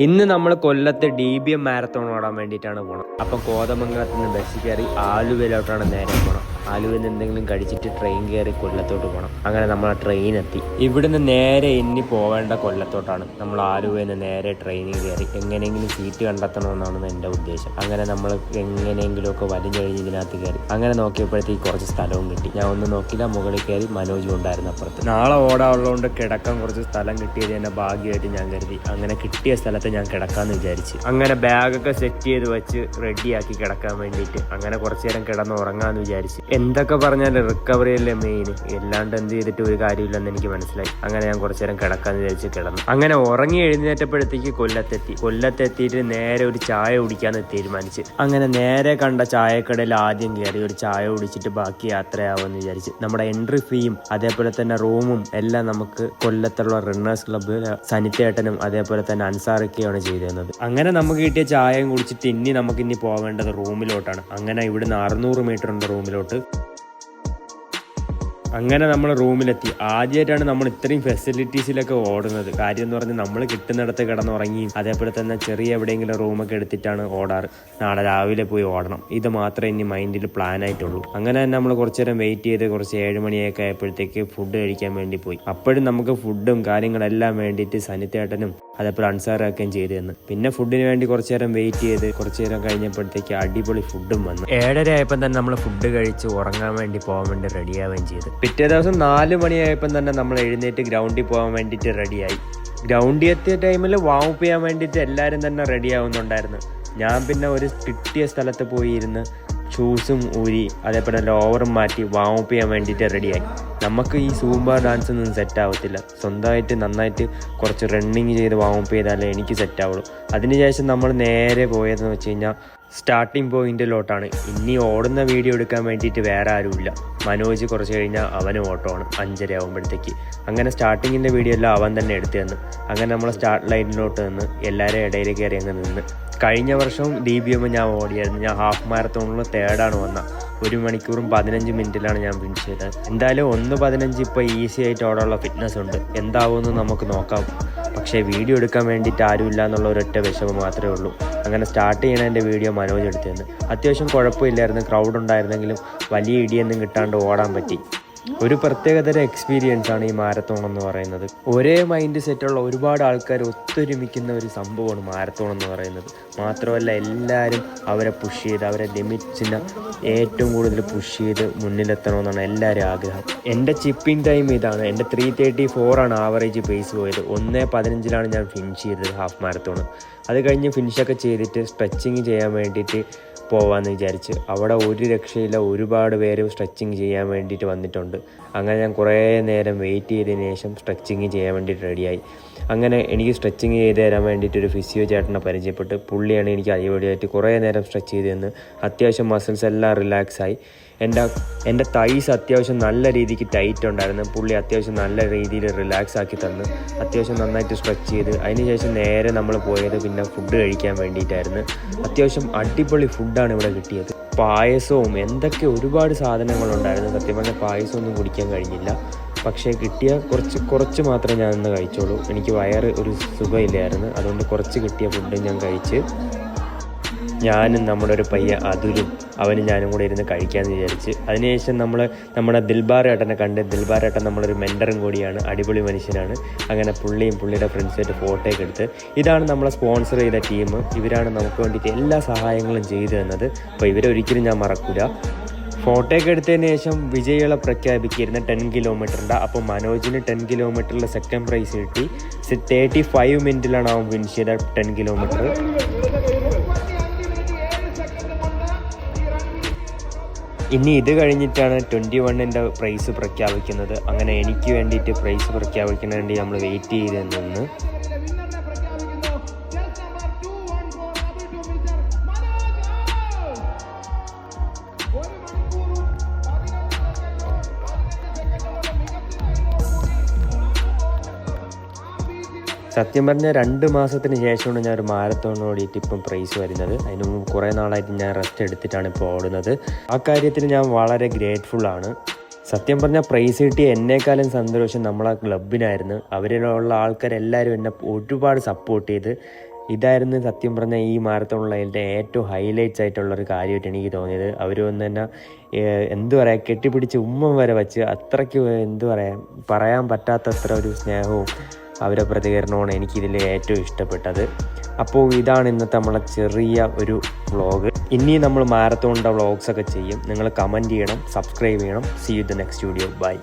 ഇന്ന് നമ്മൾ കൊല്ലത്ത് DBM മാരത്തോൺ ഓടാൻ വേണ്ടിയിട്ടാണ് പോകണം. അപ്പം കോതമംഗലത്ത് നിന്ന് ബസ് കയറി ആലുവയിലോട്ടാണ് നേരെ പോകണം. ആലുവയിൽ നിന്ന് എന്തെങ്കിലും കഴിച്ചിട്ട് ട്രെയിൻ കയറി കൊല്ലത്തോട്ട് പോകണം. അങ്ങനെ നമ്മൾ ആ ട്രെയിൻ എത്തി. ഇവിടുന്ന് നേരെ ഇനി പോവേണ്ട കൊല്ലത്തോട്ടാണ്. നമ്മൾ ആലുവയിൽ നിന്ന് നേരെ ട്രെയിനിൽ കയറി എങ്ങനെയെങ്കിലും സീറ്റ് കണ്ടെത്തണമെന്നാണ് എൻ്റെ ഉദ്ദേശം. അങ്ങനെ നമ്മൾ എങ്ങനെയെങ്കിലുമൊക്കെ വലിഞ്ഞഴിഞ്ഞ് ഇതിനകത്ത് കയറി. അങ്ങനെ നോക്കിയപ്പോഴത്തേക്ക് കുറച്ച് സ്ഥലവും കിട്ടി. ഞാൻ ഒന്നും നോക്കില്ല, മുകളിൽ കയറി മനോജും ഉണ്ടായിരുന്നു അപ്പുറത്ത്. നാളെ ഓടാനുള്ളതുകൊണ്ട് കിടക്കാൻ കുറച്ച് സ്ഥലം കിട്ടിയത് എന്നെ ഭാഗ്യമായിട്ട് ഞാൻ കരുതി. അങ്ങനെ കിട്ടിയ സ്ഥലത്ത് ഞാൻ കിടക്കാമെന്ന് വിചാരിച്ച് അങ്ങനെ ബാഗൊക്കെ സെറ്റ് ചെയ്ത് വെച്ച് റെഡിയാക്കി കിടക്കാൻ വേണ്ടിയിട്ട് അങ്ങനെ കുറച്ചു നേരം കിടന്ന് ഉറങ്ങാമെന്ന് വിചാരിച്ച്. എന്തൊക്കെ പറഞ്ഞാലും റിക്കവറിയല്ലേ മെയിൻ, എല്ലാണ്ട് എന്ത് ചെയ്തിട്ട് ഒരു കാര്യമില്ലെന്ന് എനിക്ക് മനസ്സിലായി. അങ്ങനെ ഞാൻ കുറച്ചു നേരം കിടക്കാമെന്ന് വിചാരിച്ച് കിടന്നു. അങ്ങനെ ഉറങ്ങി എഴുന്നേറ്റപ്പോഴത്തേക്ക് കൊല്ലത്തെത്തിയിട്ട് നേരെ ഒരു ചായ കുടിക്കാന്ന് തീരുമാനിച്ച്. അങ്ങനെ നേരെ കണ്ട ചായക്കടയിൽ ആദ്യം കയറി ഒരു ചായ കുടിച്ചിട്ട് ബാക്കി യാത്രയാവുമെന്ന് വിചാരിച്ച്. നമ്മുടെ എൻട്രി ഫീയും അതേപോലെ തന്നെ റൂമും എല്ലാം നമുക്ക് കൊല്ലത്തുള്ള റണ്ണേഴ്സ് ക്ലബ്ബ് സനിത്തേട്ടനും അതേപോലെ തന്നെ അൻസാറൊക്കെയാണ് ചെയ്തിരുന്നത്. അങ്ങനെ നമുക്ക് കിട്ടിയ ചായയും കുടിച്ചിട്ട് നമുക്കിനി പോവേണ്ടത് റൂമിലോട്ടാണ്. അങ്ങനെ ഇവിടുന്ന് 600 മീറ്റർ ഉണ്ട് റൂമിലോട്ട്. അങ്ങനെ നമ്മൾ റൂമിലെത്തി. ആദ്യമായിട്ടാണ് നമ്മൾ ഇത്രയും ഫെസിലിറ്റീസിലൊക്കെ ഓടുന്നത്. കാര്യം എന്ന് പറഞ്ഞാൽ നമ്മൾ കിട്ടുന്നിടത്ത് കിടന്നുറങ്ങിയും അതേപോലെ തന്നെ ചെറിയ എവിടെയെങ്കിലും റൂമൊക്കെ എടുത്തിട്ടാണ് ഓടാറ്. നാളെ രാവിലെ പോയി ഓടണം. ഇത് മാത്രമേ ഇനി മൈൻഡിൽ പ്ലാൻ ആയിട്ടുള്ളൂ. അങ്ങനെ തന്നെ നമ്മൾ കുറച്ചു നേരം വെയിറ്റ് ചെയ്ത് കുറച്ച് 7 മണിയൊക്കെ ആയപ്പോഴത്തേക്ക് ഫുഡ് കഴിക്കാൻ വേണ്ടി പോയി. അപ്പോഴും നമുക്ക് ഫുഡും കാര്യങ്ങളെല്ലാം വേണ്ടിയിട്ട് സനിത്തേട്ടനും അതേപോലെ അൻസാറൊക്കെയും ചെയ്തു തന്നു. പിന്നെ ഫുഡിന് വേണ്ടി കുറച്ചു നേരം വെയിറ്റ് ചെയ്ത് കുറച്ചു നേരം കഴിഞ്ഞപ്പോഴത്തേക്ക് അടിപൊളി ഫുഡും വന്നു. 7:30 ആയപ്പോൾ തന്നെ നമ്മൾ ഫുഡ് കഴിച്ച് ഉറങ്ങാൻ വേണ്ടി പോകാൻ വേണ്ടി റെഡിയാവുകയും ചെയ്തു. പിറ്റേ ദിവസം 4 മണിയായപ്പം തന്നെ നമ്മൾ എഴുന്നേറ്റ് ഗ്രൗണ്ടിൽ പോകാൻ വേണ്ടിയിട്ട് റെഡിയായി. ഗ്രൗണ്ടിൽ എത്തിയ ടൈമിൽ വാമപ്പ് ചെയ്യാൻ വേണ്ടിയിട്ട് എല്ലാവരും തന്നെ റെഡി ആവുന്നുണ്ടായിരുന്നു. ഞാൻ പിന്നെ ഒരു കിട്ടിയ സ്ഥലത്ത് പോയി ഇരുന്ന് ഷൂസും ഊരി അതേപോലെ ലോവറും മാറ്റി വാമപ്പ് ചെയ്യാൻ വേണ്ടിയിട്ട് റെഡിയായി. നമുക്ക് ഈ സൂംബ ഡാൻസ് ഒന്നും സെറ്റ് ആവത്തില്ല. സ്വന്തമായിട്ട് നന്നായിട്ട് കുറച്ച് റണ്ണിങ് ചെയ്ത് വാമപ്പ് ചെയ്താലേ എനിക്ക് സെറ്റ് ആവുള്ളൂ. അതിനുശേഷം നമ്മൾ നേരെ പോയതെന്ന് വെച്ച് കഴിഞ്ഞാൽ സ്റ്റാർട്ടിങ് പോയിന്റിലോട്ടാണ്. ഇനി ഓടുന്ന വീഡിയോ എടുക്കാൻ വേണ്ടിയിട്ട് വേറെ ആരുമില്ല. മനോജ് കുറച്ച് കഴിഞ്ഞാൽ അവന് ഓട്ടമാണ് 5:30 ആകുമ്പോഴത്തേക്ക്. അങ്ങനെ സ്റ്റാർട്ടിങ്ങിൻ്റെ വീഡിയോ എല്ലാം അവൻ തന്നെ എടുത്തു തന്നു. അങ്ങനെ നമ്മൾ സ്റ്റാർട്ട് ലൈനിലോട്ട് നിന്ന് എല്ലാവരും ഇടയിൽ കയറി അങ്ങ് നിന്ന്. കഴിഞ്ഞ വർഷവും DBM ഞാൻ ഓടിയായിരുന്നു. ഞാൻ ഹാഫ് മാരത്തോണിൽ തേർഡാണ് വന്നത്. 1 മണിക്കൂറും 15 മിനിറ്റിലാണ് ഞാൻ ഫിനിഷ് ചെയ്തത്. എന്തായാലും 1:15 ഇപ്പോൾ ഈസി ആയിട്ട് ഓടാനുള്ള ഫിറ്റ്നസ് ഉണ്ട്. എന്താവുമെന്ന് നമുക്ക് നോക്കാം. പക്ഷേ വീഡിയോ എടുക്കാൻ വേണ്ടിയിട്ട് ആരുമില്ല എന്നുള്ള ഒരൊറ്റ വിഷമം മാത്രമേ ഉള്ളൂ. അങ്ങനെ സ്റ്റാർട്ട് ചെയ്യണതിൻ്റെ വീഡിയോ മനോജ് എടുത്തു തന്നു. അത്യാവശ്യം കുഴപ്പമില്ലായിരുന്നു. ക്രൗഡ് ഉണ്ടായിരുന്നെങ്കിലും വലിയ ഇടിയൊന്നും കിട്ടാണ്ട് ഓടാൻ പറ്റി. ഒരു പ്രത്യേകതര എക്സ്പീരിയൻസ് ആണ് ഈ മാരത്തോൺ എന്ന് പറയുന്നത്. ഒരേ മൈൻഡ് സെറ്റുള്ള ഒരുപാട് ആൾക്കാർ ഒത്തൊരുമിക്കുന്ന ഒരു സംഭവമാണ് മാരത്തോൺ എന്ന് പറയുന്നത്. മാത്രമല്ല എല്ലാവരും അവരെ പുഷ് ചെയ്ത് അവരെ ലിമിറ്റ്സിനെ ഏറ്റവും കൂടുതൽ പുഷ് ചെയ്ത് മുന്നിലെത്തണമെന്നാണ് എല്ലാവരും ആഗ്രഹം. എൻ്റെ ചിപ്പിംഗ് ടൈം ഇതാണ്. എൻ്റെ 3:34 ആണ് ആവറേജ് പേസ് പോയത്. 1:15 ഞാൻ ഫിനിഷ് ചെയ്തത് ഹാഫ് മാരത്തോൺ. അത് കഴിഞ്ഞ് ഫിനിഷൊക്കെ ചെയ്തിട്ട് സ്ട്രെച്ചിങ് ചെയ്യാൻ വേണ്ടിയിട്ട് പോവാമെന്ന് വിചാരിച്ച്. അവിടെ ഒരു രക്ഷയില്ല, ഒരുപാട് പേര് സ്ട്രെച്ചിങ് ചെയ്യാൻ വേണ്ടിയിട്ട് വന്നിട്ടുണ്ട്. അങ്ങനെ ഞാൻ കുറേ നേരം വെയിറ്റ് ചെയ്തതിന് ശേഷം സ്ട്രെച്ചിങ് ചെയ്യാൻ വേണ്ടിയിട്ട് റെഡിയായി. അങ്ങനെ എനിക്ക് സ്ട്രെച്ചിങ് ചെയ്ത് തരാൻ വേണ്ടിയിട്ട് ഒരു ഫിസിയോ ചേട്ടനെ പരിചയപ്പെട്ട് പുള്ളിയാണ് എനിക്ക് അടിപൊളിയായിട്ട് കുറേ നേരം സ്ട്രെച്ച് ചെയ്ത് തന്ന്. അത്യാവശ്യം മസിൽസ് എല്ലാം റിലാക്സായി. എൻ്റെ തൈസ് അത്യാവശ്യം നല്ല രീതിക്ക് ടൈറ്റ് ഉണ്ടായിരുന്നു. പുള്ളി അത്യാവശ്യം നല്ല രീതിയിൽ റിലാക്സ് ആക്കി തന്ന് അത്യാവശ്യം നന്നായിട്ട് സ്ട്രെച്ച് ചെയ്ത്. അതിനുശേഷം നേരെ നമ്മൾ പോയത് പിന്നെ ഫുഡ് കഴിക്കാൻ വേണ്ടിയിട്ടായിരുന്നു. അത്യാവശ്യം അടിപൊളി ഫുഡാണ് ഇവിടെ കിട്ടിയത്. പായസവും എന്തൊക്കെ ഒരുപാട് സാധനങ്ങളുണ്ടായിരുന്നു. സത്യം പറഞ്ഞാൽ പായസമൊന്നും കുടിക്കാൻ കഴിഞ്ഞില്ല. പക്ഷേ കിട്ടിയ കുറച്ച് മാത്രമേ ഞാൻ ഇന്ന് കഴിച്ചോളൂ. എനിക്ക് വയറ് ഒരു സുഖമില്ലായിരുന്നു. അതുകൊണ്ട് കുറച്ച് കിട്ടിയ ഫുഡ് ഞാൻ കഴിച്ച് ഞാനും നമ്മുടെ ഒരു പയ്യ അതുലും അവനും ഞാനും കൂടെ ഇരുന്ന് കഴിക്കാമെന്ന് വിചാരിച്ച്. അതിനുശേഷം നമ്മുടെ ദിൽബാർ ഏട്ടനെ കണ്ട്. ദിൽബാർ ഏട്ടൻ നമ്മളൊരു മെൻറ്ററും കൂടിയാണ്, അടിപൊളി മനുഷ്യനാണ്. അങ്ങനെ പുള്ളിയുടെ ഫ്രണ്ട്സായിട്ട് ഫോട്ടോയൊക്കെ എടുത്ത്. ഇതാണ് നമ്മളെ സ്പോൺസർ ചെയ്ത ടീം. ഇവരാണ് നമുക്ക് വേണ്ടിയിട്ട് എല്ലാ സഹായങ്ങളും ചെയ്തു തന്നത്. അപ്പോൾ ഇവരെ ഒരിക്കലും ഞാൻ മറക്കില്ല. ഫോട്ടോയൊക്കെ എടുത്തതിന് ശേഷം വിജയികളെ പ്രഖ്യാപിച്ചിരുന്ന 10 കിലോമീറ്ററിൻ്റെ. അപ്പോൾ മനോജിന് 10 കിലോമീറ്ററിൽ സെക്കൻഡ് പ്രൈസ് കിട്ടി. 35 മിനിറ്റിലാണ് അവൻ ഫിനിഷ് ചെയ്ത 10 കിലോമീറ്റർ. ഇനി ഇത് കഴിഞ്ഞിട്ടാണ് 21ൻ്റെ പ്രൈസ് പ്രഖ്യാപിക്കുന്നത്. അങ്ങനെ എനിക്ക് വേണ്ടിയിട്ട് പ്രൈസ് പ്രഖ്യാപിക്കുന്നതിന് വേണ്ടി നമ്മൾ വെയിറ്റ് ചെയ്ത് നിന്ന്. സത്യം പറഞ്ഞാൽ 2 മാസത്തിന് ശേഷമാണ് ഞാൻ ഒരു മാരത്തോൺ ഓടിയിട്ട് ഇപ്പം പ്രൈസ് വരുന്നത്. അതിന് മുമ്പ് കുറേ നാളായിട്ട് ഞാൻ റെസ്റ്റ് എടുത്തിട്ടാണ് ഇപ്പോൾ ഓടുന്നത്. ആ കാര്യത്തിൽ ഞാൻ വളരെ ഗ്രേറ്റ്ഫുള്ളാണ്. സത്യം പറഞ്ഞാൽ പ്രൈസ് കിട്ടിയ എന്നേക്കാളും സന്തോഷം നമ്മളെ ക്ലബിനായിരുന്നു. അവരിലുള്ള ആൾക്കാരെല്ലാവരും എന്നെ ഒരുപാട് സപ്പോർട്ട് ചെയ്ത് ഇതായിരുന്നു സത്യം പറഞ്ഞാൽ ഈ മാരത്തോണിലുള്ള എൻ്റെ ഏറ്റവും ഹൈലൈറ്റ്സ് ആയിട്ടുള്ളൊരു കാര്യമായിട്ട് എനിക്ക് തോന്നിയത്. അവർ വന്ന് തന്നെ എന്തു പറയുക, കെട്ടിപ്പിടിച്ച് ഉമ്മ വരെ വെച്ച് അത്രയ്ക്ക് എന്തു പറയാം, പറയാൻ പറ്റാത്തത്ര ഒരു സ്നേഹവും അവരുടെ പ്രതികരണമാണ് എനിക്കിതിൽ ഏറ്റവും ഇഷ്ടപ്പെട്ടത്. അപ്പോൾ ഇതാണ് ഇന്നത്തെ നമ്മളെ ചെറിയ ഒരു വ്ളോഗ്. ഇനിയും നമ്മൾ മാരത്തോണിൻ്റെ വ്ളോഗ്സൊക്കെ ചെയ്യും. നിങ്ങൾ കമൻറ്റ് ചെയ്യണം, സബ്സ്ക്രൈബ് ചെയ്യണം. See you the next video. By.